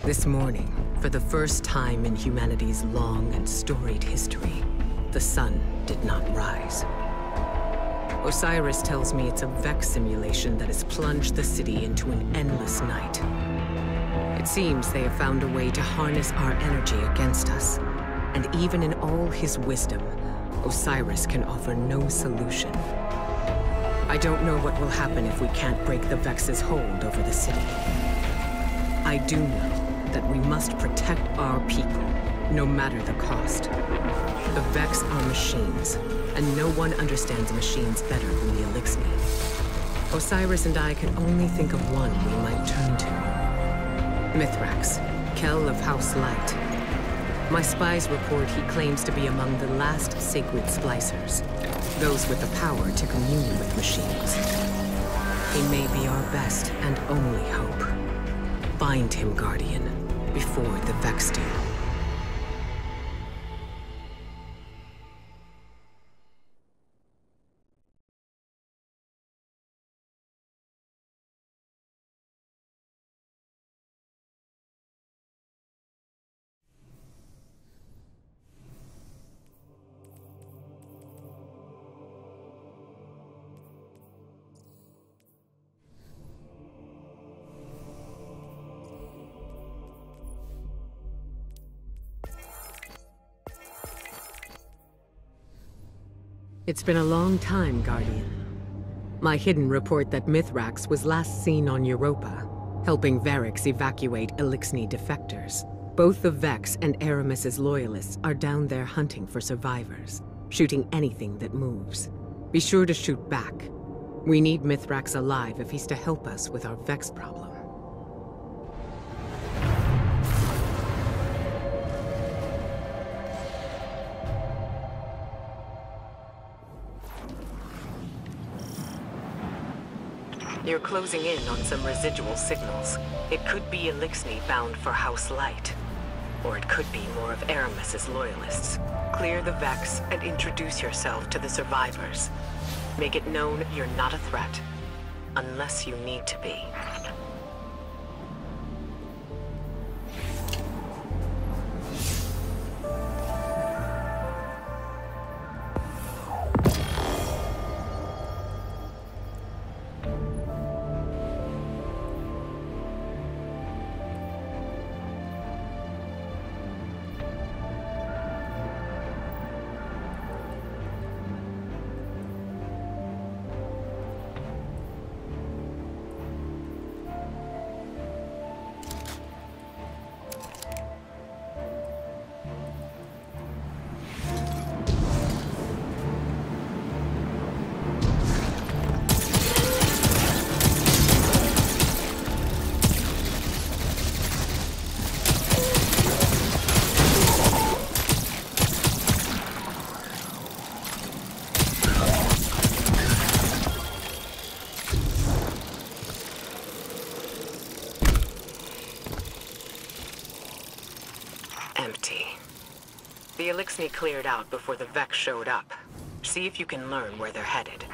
This morning, for the first time in humanity's long and storied history, the sun did not rise. Osiris tells me it's a Vex simulation that has plunged the city into an endless night. It seems they have found a way to harness our energy against us. And even in all his wisdom, Osiris can offer no solution. I don't know what will happen if we can't break the Vex's hold over the city. I do know that we must protect our people, no matter the cost. The Vex are machines, and no one understands machines better than the Elixni. Osiris and I can only think of one we might turn to. Mithrax, Kell of House Light. My spies report he claims to be among the last sacred Splicers, those with the power to commune with machines. He may be our best and only hope. Find him, Guardian, before the Vex do. It's been a long time, Guardian. My hidden report that Mithrax was last seen on Europa, helping Varix evacuate Elixni defectors. Both the Vex and Aramis's loyalists are down there hunting for survivors, shooting anything that moves. Be sure to shoot back. We need Mithrax alive if he's to help us with our Vex problem. You're closing in on some residual signals. It could be Elixni bound for House Light. Or it could be more of Aramis's loyalists. Clear the Vex and introduce yourself to the survivors. Make it known you're not a threat. Unless you need to be. Empty. The Elixni cleared out before the Vex showed up. See if you can learn where they're headed.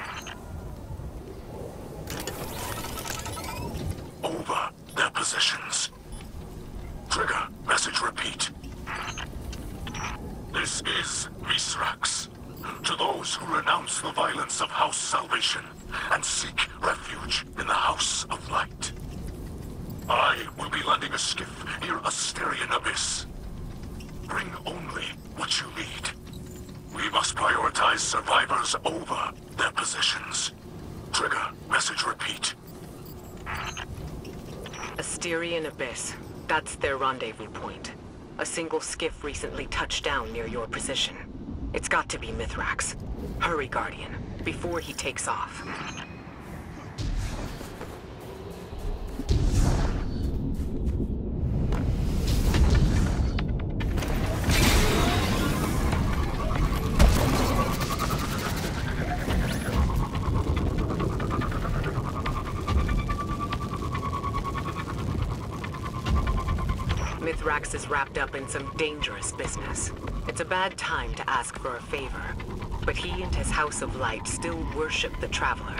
Over their positions. Trigger, message repeat. This is Mithrax. To those who renounce the violence of House Salvation and seek refuge in the House of Light. I will be landing a skiff near Asterian Abyss. Bring only what you need. We must prioritize survivors over their positions. Trigger, message repeat. Asterian Abyss. That's their rendezvous point. A single skiff recently touched down near your position. It's got to be Mithrax. Hurry, Guardian, before he takes off. Mithrax is wrapped up in some dangerous business. It's a bad time to ask for a favor, but he and his House of Light still worship the Traveler.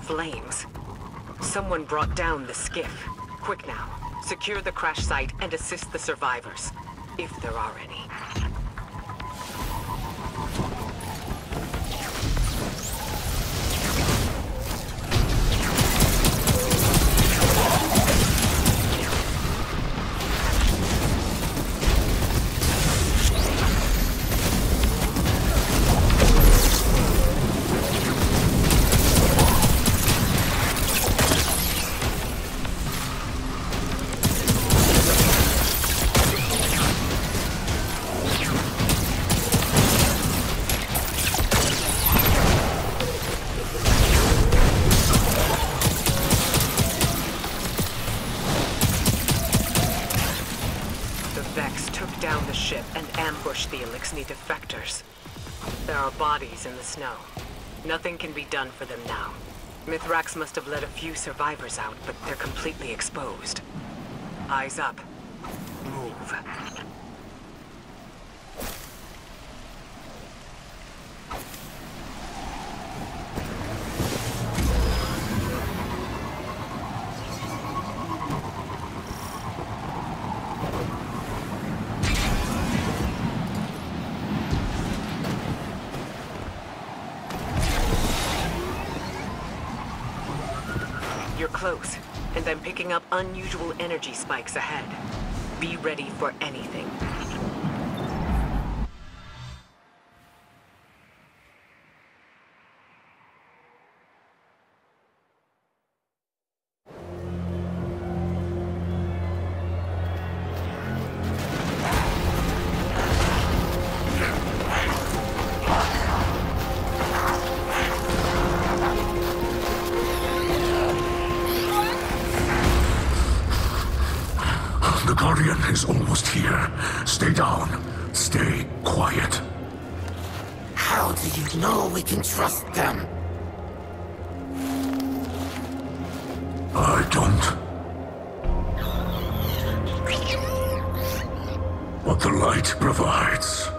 flames. Someone brought down the skiff. Quick now. Secure the crash site and assist the survivors. If there are any. The Elixni defectors. There are bodies in the snow. Nothing can be done for them now. Mithrax must have let a few survivors out, but they're completely exposed. Eyes up. Move. You're close, and I'm picking up unusual energy spikes ahead. Be ready for anything. The Guardian is almost here. Stay down. Stay quiet. How do you know we can trust them? I don't. What the light provides.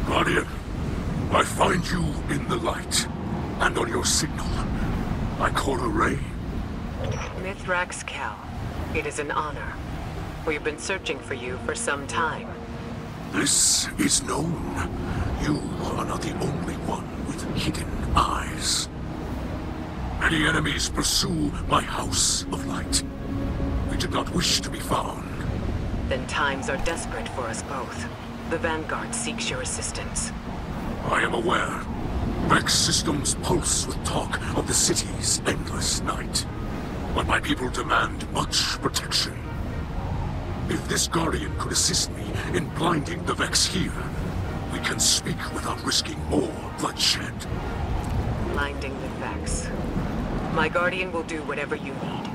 Guardian, I find you in the light, and on your signal. I call a ray. Mithrax Cal, it is an honor. We've been searching for you for some time. This is known. You are not the only one with hidden eyes. Many enemies pursue my house of light. We did not wish to be found. Then times are desperate for us both. The Vanguard seeks your assistance. I am aware. Vex systems pulse with talk of the city's endless night. But my people demand much protection. If this Guardian could assist me in blinding the Vex here, we can speak without risking more bloodshed. Blinding the Vex. My Guardian will do whatever you need.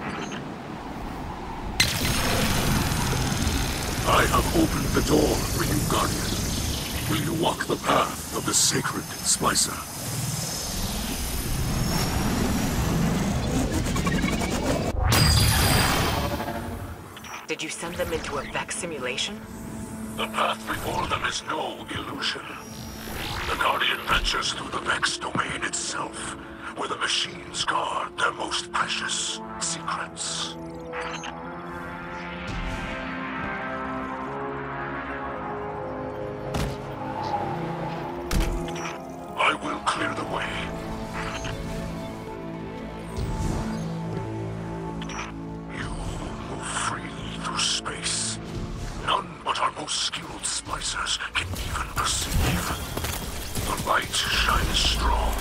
I have opened the door for you, Guardian. Will you walk the path of the sacred Splicer? Did you send them into a Vex simulation? The path before them is no illusion. The Guardian ventures through the Vex domain itself, where the machines guard their most precious secrets. I will clear the way. You move freely through space. None but our most skilled splicers can even perceive. The light shines strong.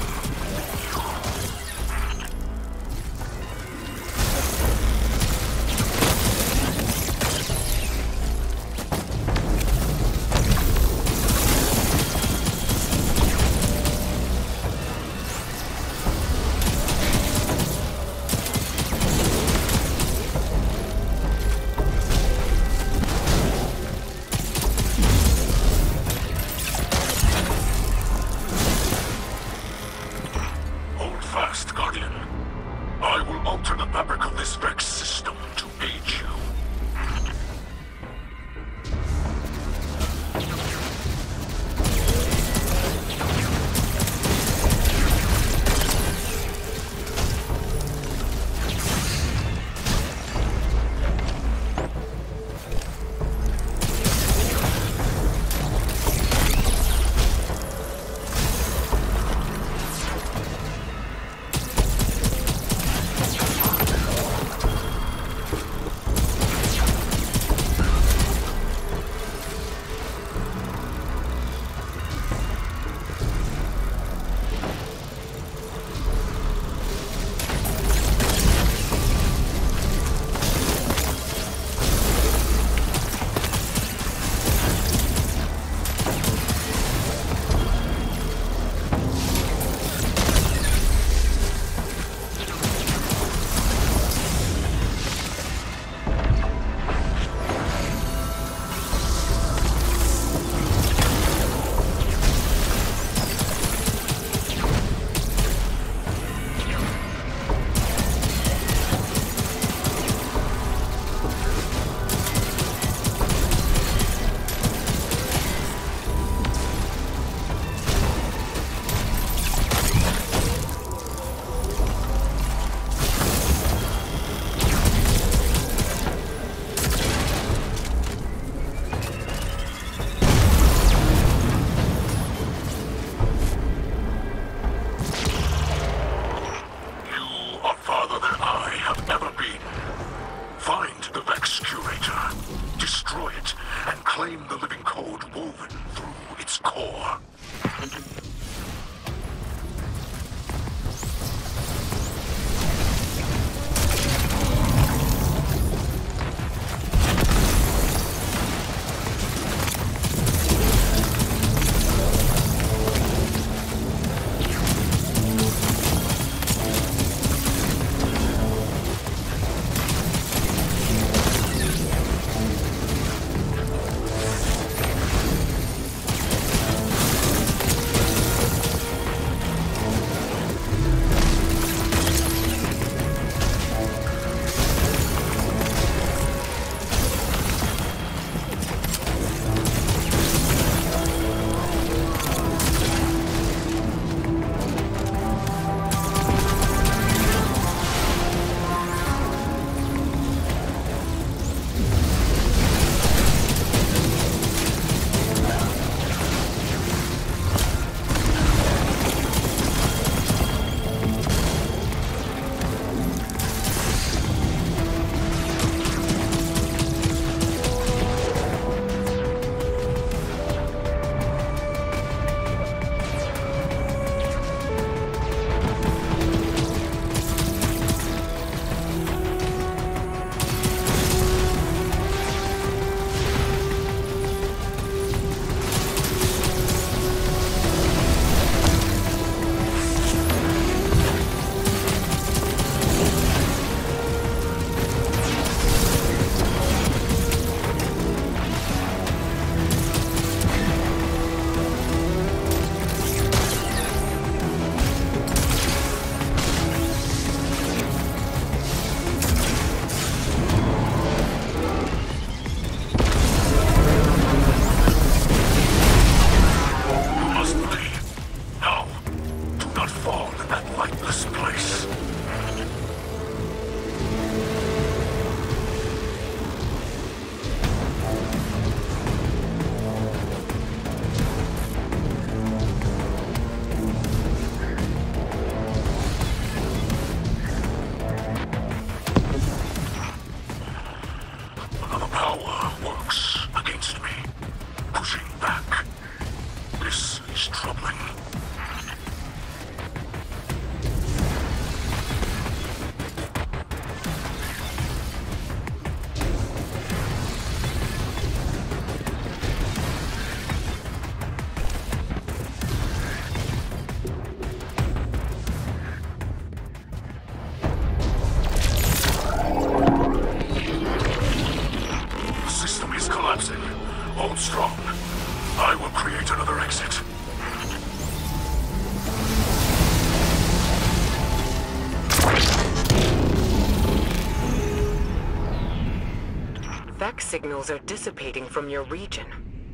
signals are dissipating from your region.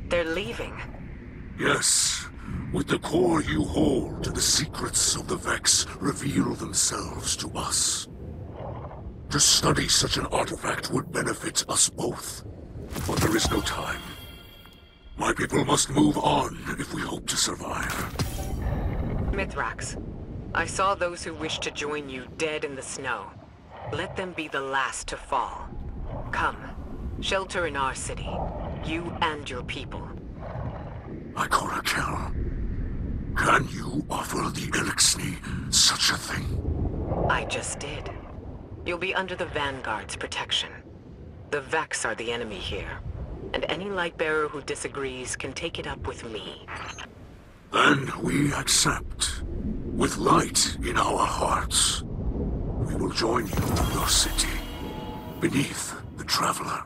They're leaving. Yes. With the core you hold, the secrets of the Vex reveal themselves to us. To study such an artifact would benefit us both. But there is no time. My people must move on if we hope to survive. Mithrax, I saw those who wished to join you dead in the snow. Let them be the last to fall. Come, shelter in our city. You and your people. Ikorakel, can you offer the Elixni such a thing? I just did. You'll be under the Vanguard's protection. The Vex are the enemy here, and any Lightbearer who disagrees can take it up with me. Then we accept. With light in our hearts, we will join you in your city, beneath the Traveler.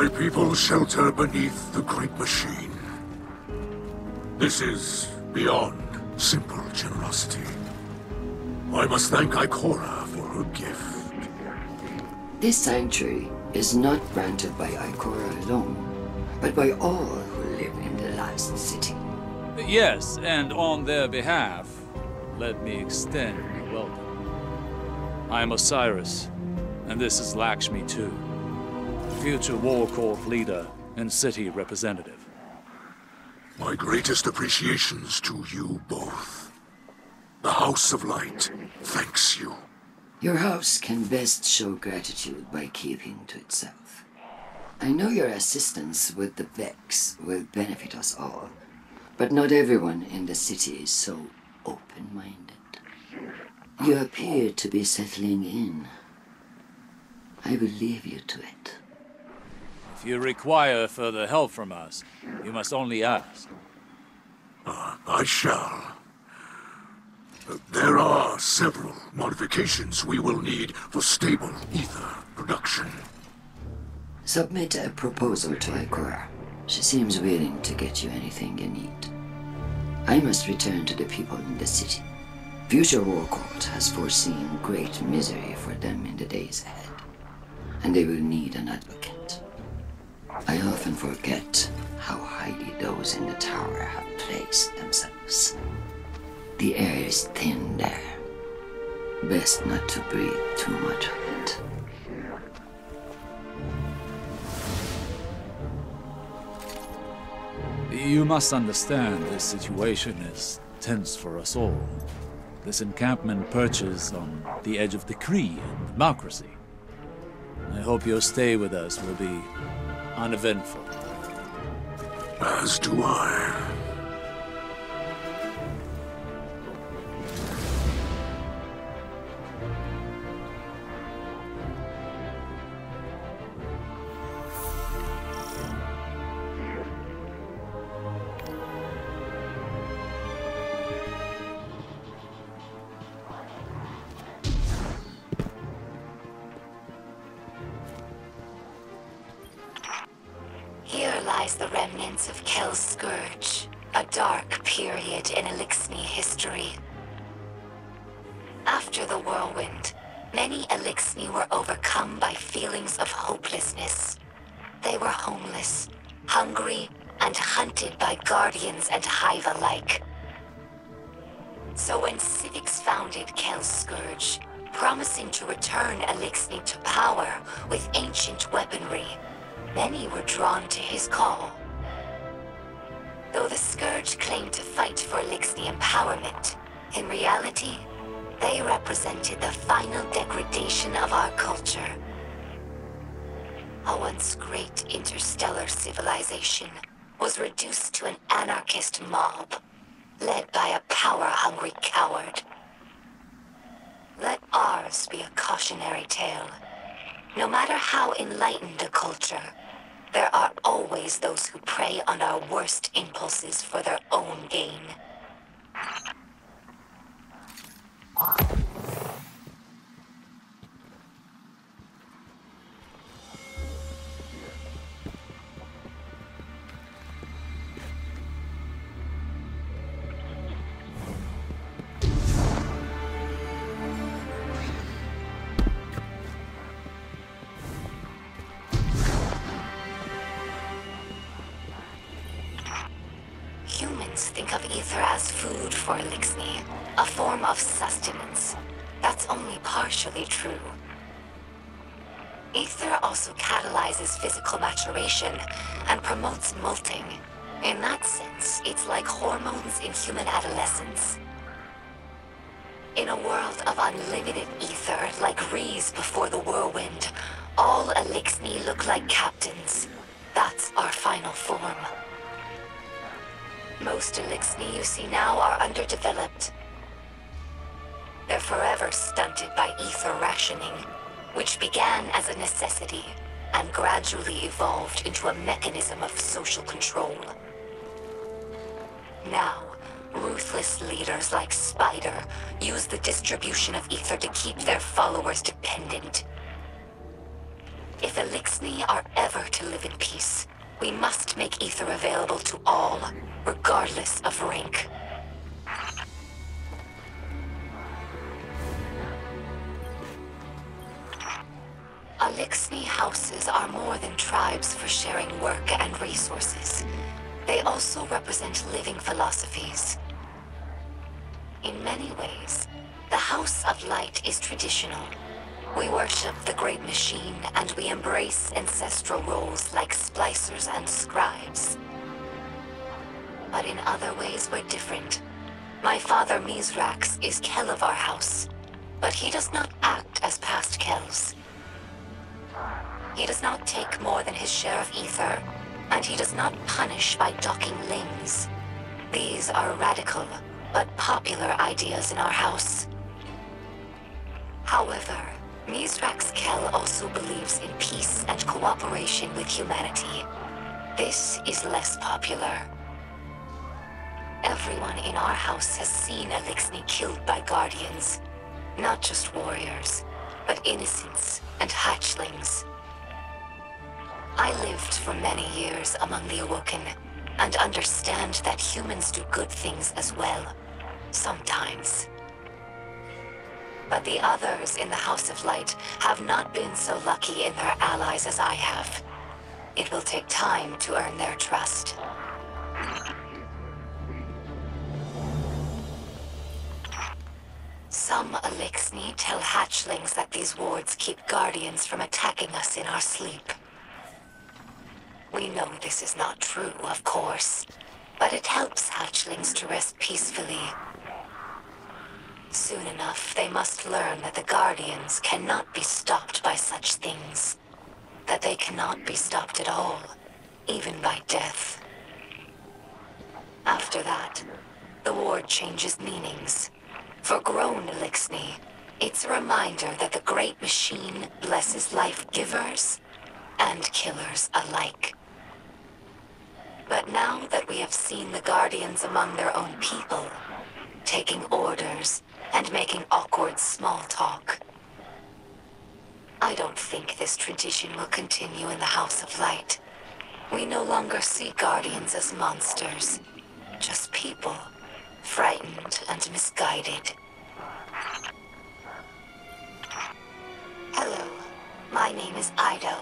My people shelter beneath the great machine. This is beyond simple generosity. I must thank Ikora for her gift. This sanctuary is not granted by Ikora alone, but by all who live in the last city. Yes, and on their behalf, let me extend a welcome. I am Osiris, and this is Lakshmi too, future War Corps leader and city representative. My greatest appreciations to you both. The House of Light thanks you. Your house can best show gratitude by keeping to itself. I know your assistance with the Vex will benefit us all, but not everyone in the city is so open-minded. You appear to be settling in. I will leave you to it. If you require further help from us, you must only ask. I shall. There are several modifications we will need for stable ether production. Submit a proposal to Ikora. She seems willing to get you anything you need. I must return to the people in the city. Future War Court has foreseen great misery for them in the days ahead, and they will need an advocate. I often forget how highly those in the tower have placed themselves. The air is thin there. Best not to breathe too much of it. You must understand this situation is tense for us all. This encampment perches on the edge of decree and democracy. I hope your stay with us will be uneventful. As do I. Here lies the remnants of Kel's Scourge, a dark period in Elixni history. After the whirlwind, many Elixni were overcome by feelings of hopelessness. They were homeless, hungry, and hunted by guardians and Hive alike. So when Civics founded Kel's Scourge, promising to return Elixni to power with ancient weaponry, many were drawn to his call. Though the Scourge claimed to fight for Elixni empowerment, in reality, they represented the final degradation of our culture. A once great interstellar civilization was reduced to an anarchist mob, led by a power-hungry coward. Let ours be a cautionary tale. No matter how enlightened a culture, there are always those who prey on our worst impulses for their own gain. Humans think of ether as food for Elixni, a form of sustenance. That's only partially true. Ether also catalyzes physical maturation and promotes molting. In that sense, it's like hormones in human adolescence. In a world of unlimited ether, like Rees before the whirlwind, all Elixni look like captains. That's our final form. Most Elixni you see now are underdeveloped. They're forever stunted by ether rationing, which began as a necessity and gradually evolved into a mechanism of social control. Now, ruthless leaders like Spider use the distribution of ether to keep their followers dependent. If Elixni are ever to live in peace, we must make Ether available to all, regardless of rank. Elixni houses are more than tribes for sharing work and resources. They also represent living philosophies. In many ways, the House of Light is traditional. We worship the Great Machine, and we embrace ancestral roles like Splicers and Scribes. But in other ways, we're different. My father, Mithrax, is Kel of our house, but he does not act as past Kels. He does not take more than his share of ether, and he does not punish by docking limbs. These are radical, but popular ideas in our house. However, Mithrax Kel also believes in peace and cooperation with humanity. This is less popular. Everyone in our house has seen Elixni killed by Guardians. Not just warriors, but innocents and hatchlings. I lived for many years among the Awoken, and understand that humans do good things as well. Sometimes. But the others in the House of Light have not been so lucky in their allies as I have. It will take time to earn their trust. Some Elixni tell hatchlings that these wards keep Guardians from attacking us in our sleep. We know this is not true, of course, but it helps hatchlings to rest peacefully. Soon enough, they must learn that the Guardians cannot be stopped by such things. That they cannot be stopped at all, even by death. After that, the ward changes meanings. For grown Elixni, it's a reminder that the Great Machine blesses life givers and killers alike. But now that we have seen the Guardians among their own people, taking orders and making awkward small talk, I don't think this tradition will continue in the House of Light. We no longer see Guardians as monsters, just people, frightened and misguided. Hello, my name is Ido.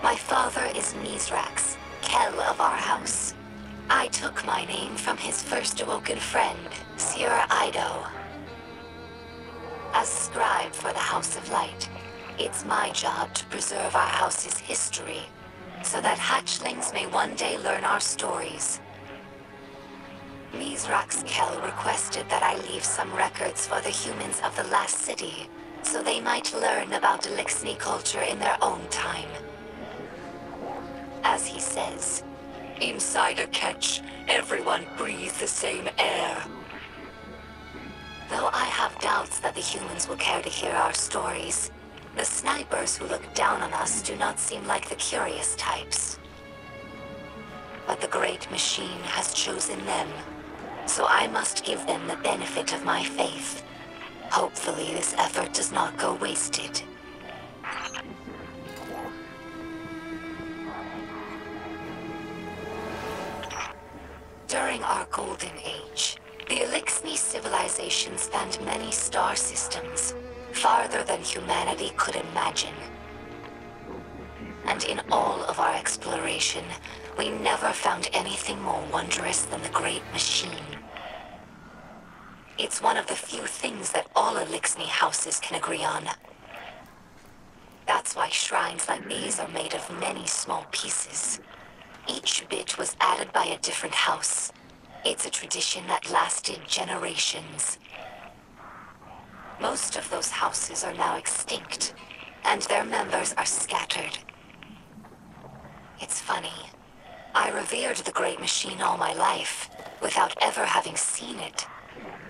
My father is Mithrax, Kel of our house. I took my name from his first awoken friend, Sir Ido. As scribe for the House of Light, it's my job to preserve our house's history, so that hatchlings may one day learn our stories. Mithrax Kel requested that I leave some records for the humans of the last city, so they might learn about Elixni culture in their own time. As he says, inside a ketch, everyone breathes the same air. Though I have doubts that the humans will care to hear our stories, the snipers who look down on us do not seem like the curious types. But the Great Machine has chosen them, so I must give them the benefit of my faith. Hopefully this effort does not go wasted. During our Golden Age, the Elixni civilization spanned many star systems, farther than humanity could imagine. And in all of our exploration, we never found anything more wondrous than the Great Machine. It's one of the few things that all Elixni houses can agree on. That's why shrines like these are made of many small pieces. Each bit was added by a different house. It's a tradition that lasted generations. Most of those houses are now extinct, and their members are scattered. It's funny. I revered the Great Machine all my life, without ever having seen it.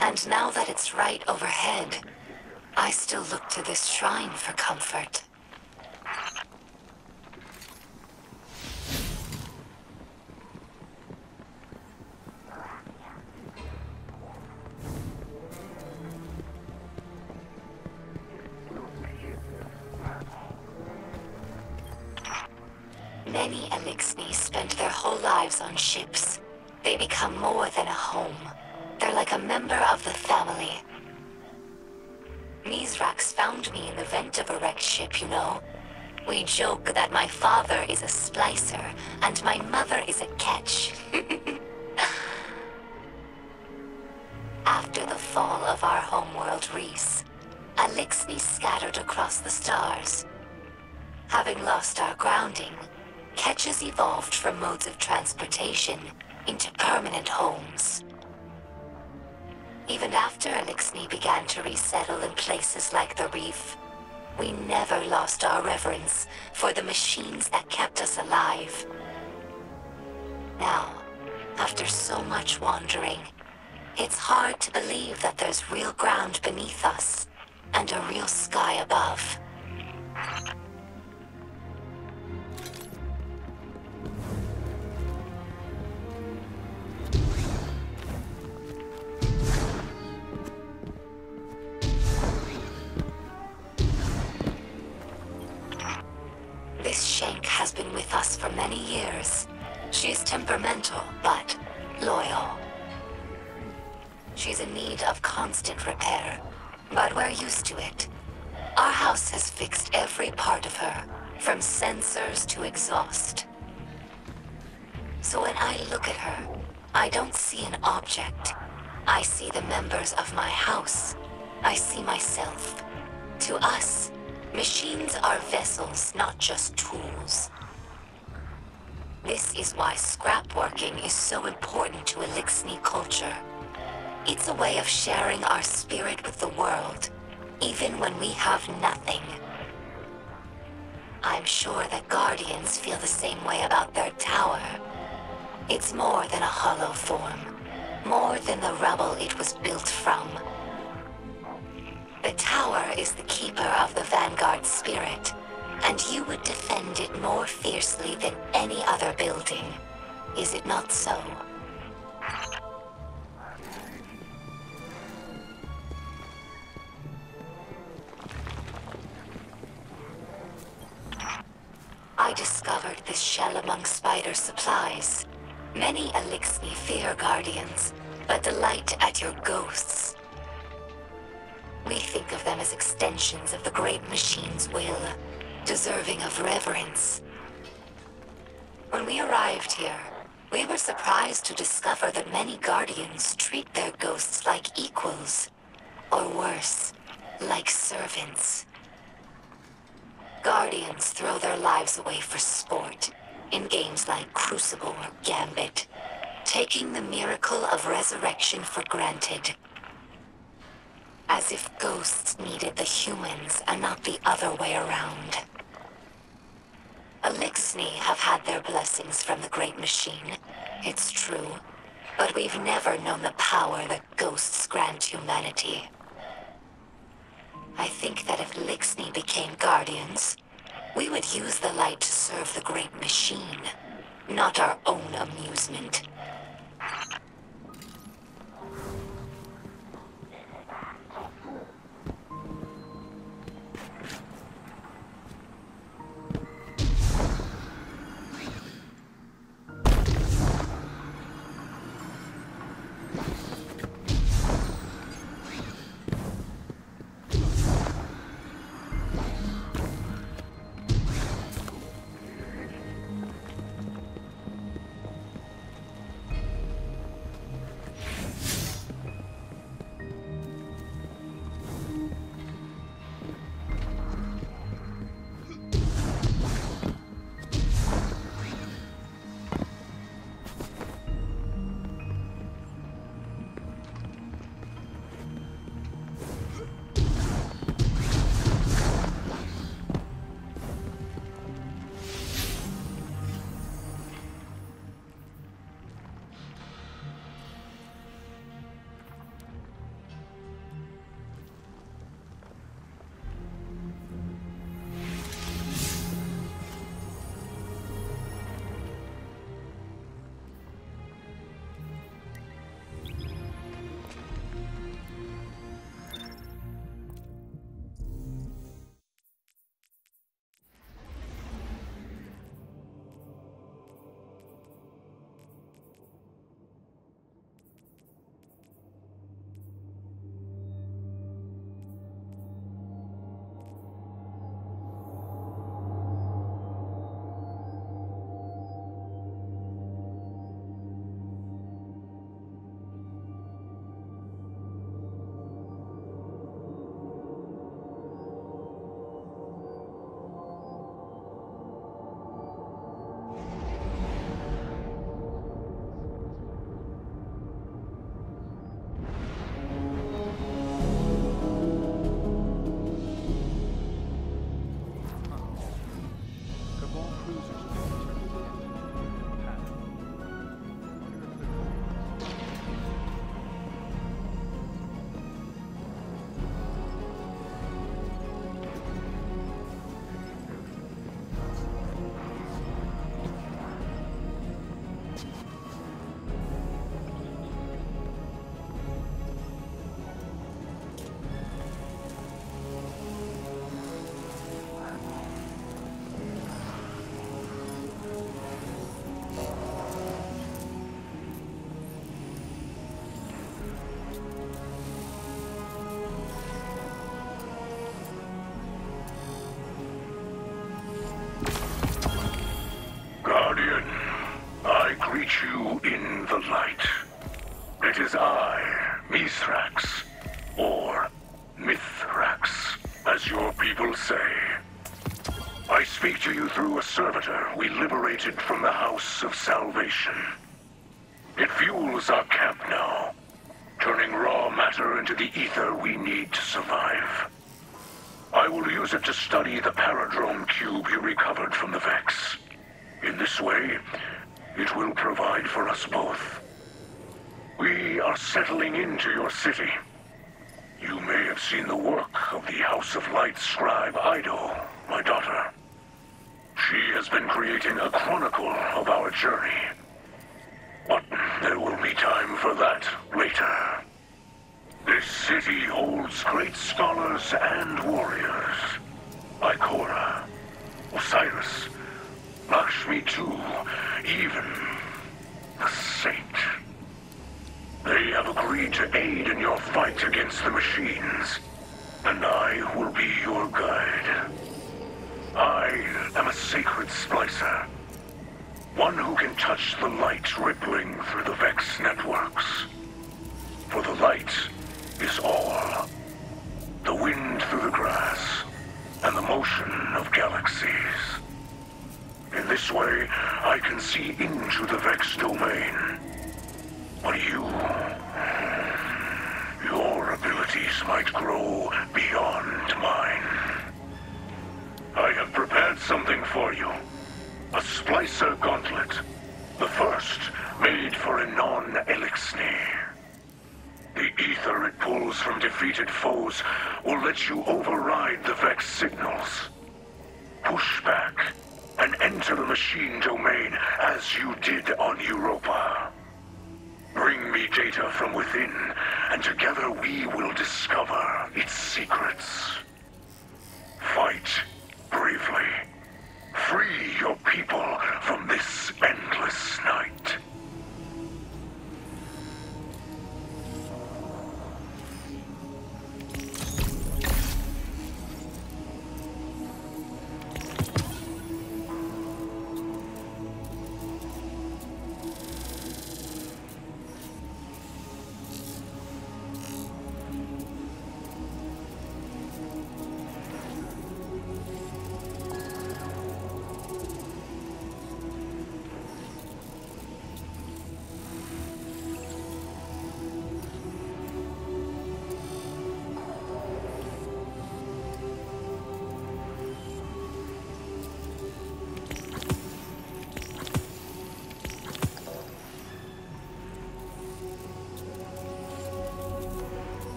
And now that it's right overhead, I still look to this shrine for comfort. Many Elixni spend their whole lives on ships. They become more than a home. They're like a member of the family. Mithrax found me in the vent of a wrecked ship, you know. We joke that my father is a Splicer and my mother is a Ketch. After the fall of our homeworld, Reese, Elixni scattered across the stars. Having lost our grounding, Ketches evolved from modes of transportation into permanent homes. Even after Elixni began to resettle in places like the Reef, we never lost our reverence for the machines that kept us alive. Now, after so much wandering, it's hard to believe that there's real ground beneath us and a real sky above. This Shank has been with us for many years. She's temperamental, but loyal. She's in need of constant repair, but we're used to it. Our house has fixed every part of her, from sensors to exhaust. So when I look at her, I don't see an object. I see the members of my house. I see myself. To us, machines are vessels, not just tools. This is why scrapworking is so important to Elixni culture. It's a way of sharing our spirit with the world, even when we have nothing. I'm sure that Guardians feel the same way about their tower. It's more than a hollow form, more than the rubble it was built from. The tower is the keeper of the Vanguard spirit, and you would defend it more fiercely than any other building. Is it not so? I discovered this shell among spider supplies. Many Elixni fear Guardians, but delight at your ghosts. We think of them as extensions of the great machine's will, deserving of reverence. When we arrived here, we were surprised to discover that many Guardians treat their ghosts like equals, or worse, like servants. Guardians throw their lives away for sport, in games like Crucible or Gambit, taking the miracle of resurrection for granted. As if ghosts needed the humans and not the other way around. Elixni have had their blessings from the Great Machine, it's true, but we've never known the power that ghosts grant humanity. I think that if Elixni became Guardians, we would use the light to serve the Great Machine, not our own amusement. It is I, Mithrax, or Mithrax, as your people say. I speak to you through a servitor we liberated from the House of Salvation. It fuels our camp now, turning raw matter into the ether we need to survive. I will use it to study the paradrome cube you recovered from the Vex. In this way, it will provide for us both. We are settling into your city. You may have seen the work of the House of Light scribe Ido, my daughter. She has been creating a chronicle of our journey. But there will be time for that later. This city holds great scholars and warriors. Ikora, Osiris, Lakshmi too, even the Saint. They have agreed to aid in your fight against the machines, and I will be your guide. I am a sacred Splicer, one who can touch the light rippling through the Vex networks. For the light is all. The wind through the grass, and the motion of galaxies. In this way, I can see into the Vex domain. But your abilities might grow beyond mine. I have prepared something for you. A Splicer gauntlet. The first made for a non-Elixni. The ether it pulls from defeated foes will let you override the Vex signals. Push back and enter the machine domain as you did on Europa. Bring me data from within, and together we will discover its secrets. Fight bravely. Free your people from this endless night.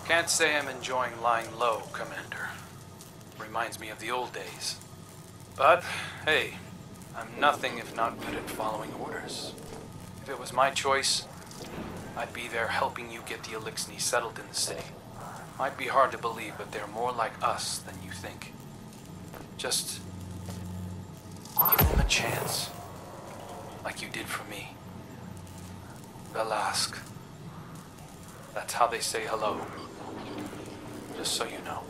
Can't say I'm enjoying lying low, Commander. Reminds me of the old days. But, hey, I'm nothing if not good at following orders. If it was my choice, I'd be there helping you get the Elixni settled in the city. Might be hard to believe, but they're more like us than you think. Just give them a chance, like you did for me. Velask. That's how they say hello. Just so you know.